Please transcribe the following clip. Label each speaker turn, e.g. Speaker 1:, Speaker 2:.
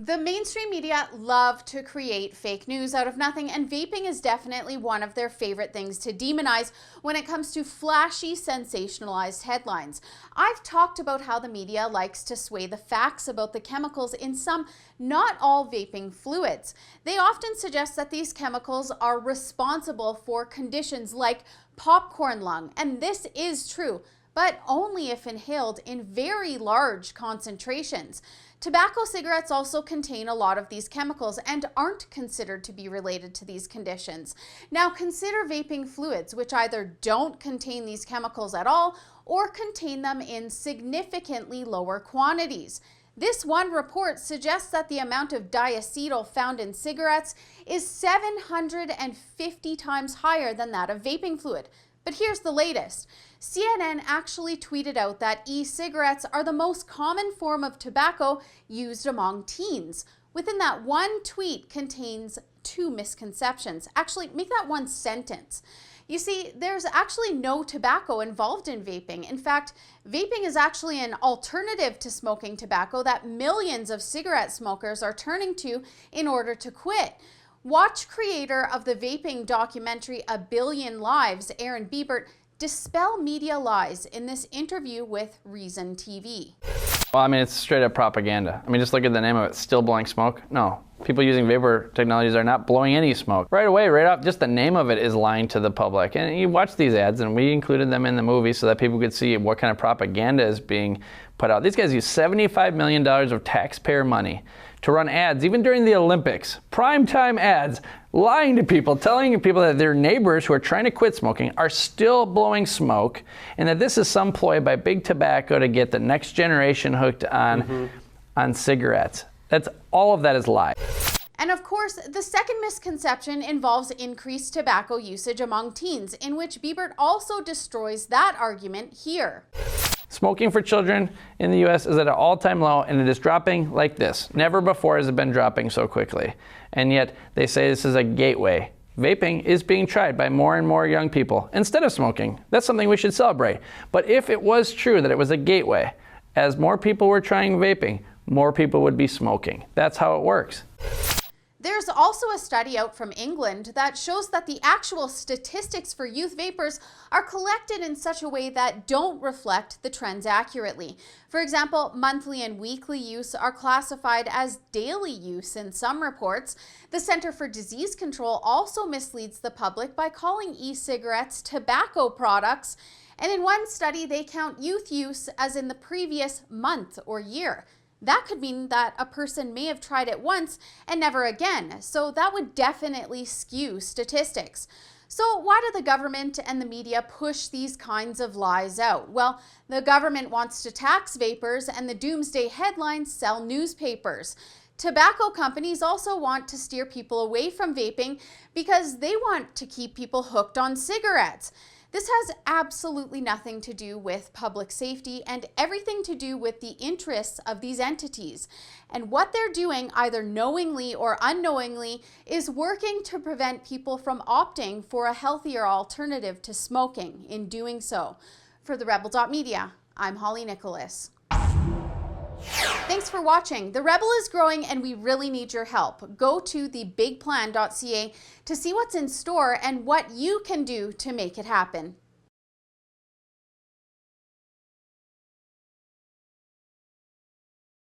Speaker 1: The mainstream media love to create fake news out of nothing, and vaping is definitely one of their favorite things to demonize when it comes to flashy, sensationalized headlines. I've talked about how the media likes to sway the facts about the chemicals in some, not all, vaping fluids. They often suggest that these chemicals are responsible for conditions like popcorn lung, and this is true, but only if inhaled in very large concentrations. Tobacco cigarettes also contain a lot of these chemicals and aren't considered to be related to these conditions. Now consider vaping fluids, which either don't contain these chemicals at all or contain them in significantly lower quantities. This one report suggests that the amount of diacetyl found in cigarettes is 750 times higher than that of vaping fluid. But here's the latest. CNN actually tweeted out that e-cigarettes are the most common form of tobacco used among teens. Within that one tweet contains two misconceptions. Actually, make that one sentence. You see, there's actually no tobacco involved in vaping. In fact, vaping is actually an alternative to smoking tobacco that millions of cigarette smokers are turning to in order to quit. Watch creator of the vaping documentary A Billion Lives, Aaron Biebert, dispel media lies in this interview with Reason TV.
Speaker 2: Well, I mean, it's straight up propaganda. I mean, just look at the name of it, still blowing smoke. No, people using vapor technologies are not blowing any smoke. Right away, right off, just the name of it is lying to the public. And you watch these ads, and we included them in the movie so that people could see what kind of propaganda is being put out. These guys use $75 million of taxpayer money to run ads, even during the Olympics, primetime ads, lying to people, telling people that their neighbors who are trying to quit smoking are still blowing smoke, and that this is some ploy by big tobacco to get the next generation hooked on cigarettes. All of that is lie.
Speaker 1: And of course, the second misconception involves increased tobacco usage among teens, in which Biebert also destroys that argument here.
Speaker 2: Smoking for children in the U.S. is at an all-time low, and it is dropping like this. Never before has it been dropping so quickly. And yet, they say this is a gateway. Vaping is being tried by more and more young people instead of smoking. That's something we should celebrate. But if it was true that it was a gateway, as more people were trying vaping, more people would be smoking. That's how it works.
Speaker 1: There's also a study out from England that shows that the actual statistics for youth vapors are collected in such a way that don't reflect the trends accurately. For example, monthly and weekly use are classified as daily use in some reports. The Center for Disease Control also misleads the public by calling e-cigarettes tobacco products. And in one study, they count youth use as in the previous month or year. That could mean that a person may have tried it once and never again, so that would definitely skew statistics. So why do the government and the media push these kinds of lies out? Well, the government wants to tax vapors, and the doomsday headlines sell newspapers. Tobacco companies also want to steer people away from vaping because they want to keep people hooked on cigarettes. This has absolutely nothing to do with public safety and everything to do with the interests of these entities. And what they're doing, either knowingly or unknowingly, is working to prevent people from opting for a healthier alternative to smoking in doing so. For the Rebel.media, I'm Holly Nicholas. Thanks for watching. The Rebel is growing and we really need your help. Go to thebigplan.ca to see what's in store and what you can do to make it happen.